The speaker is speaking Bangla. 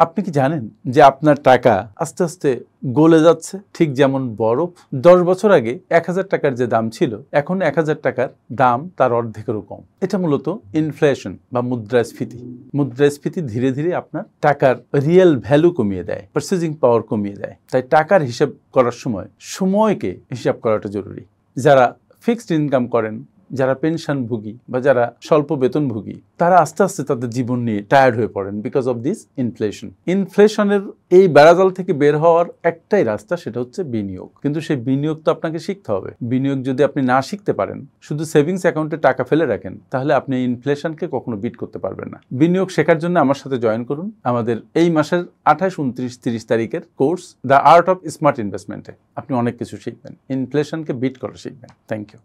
আপনি কি জানেন যে আপনার টাকা আস্তে আস্তে গলে যাচ্ছে? ঠিক যেমন বরফ। 10 বছর আগে 1000 টাকার যে দাম ছিল, এখন 1000 টাকার দাম তার অর্ধেকেরও কম। এটা মূলত ইনফ্লেশন বা মুদ্রাস্ফীতি। মুদ্রাস্ফীতি ধীরে ধীরে আপনার টাকার রিয়েল ভ্যালু কমিয়ে দেয়, পারচেজিং পাওয়ার কমিয়ে দেয়। তাই টাকার হিসাব করার সময় সময়কে হিসাব করাটা জরুরি। যারা ফিক্সড ইনকাম করেন, যারা পেনশনভোগী বা যারা স্বল্প বেতনভোগী, তারা আস্তে আস্তে তাদের জীবন নিয়ে টায়ার্ড হয়ে পড়েন বিকজ অফ দিস ইনফ্লেশন। ইনফ্লেশনের এই বেড়াজাল থেকে বের হওয়ার একটাই রাস্তা, সেটা হচ্ছে বিনিয়োগ। কিন্তু সেই বিনিয়োগ তো আপনাকে শিখতে হবে। বিনিয়োগ যদি আপনি না শিখতে পারেন, শুধু সেভিংস অ্যাকাউন্টে টাকা ফেলে রাখেন, তাহলে আপনি ইনফ্লেশনকে কখনো বিট করতে পারবেন না। বিনিয়োগ শেখার জন্য আমার সাথে জয়েন করুন আমাদের এই মাসের 28, 29, 30 তারিখের course the art of smart ইনভেস্টমেন্টে। আপনি অনেক কিছু শিখবেন, ইনফ্লেশনকে বিট করা শিখবেন। Thank you.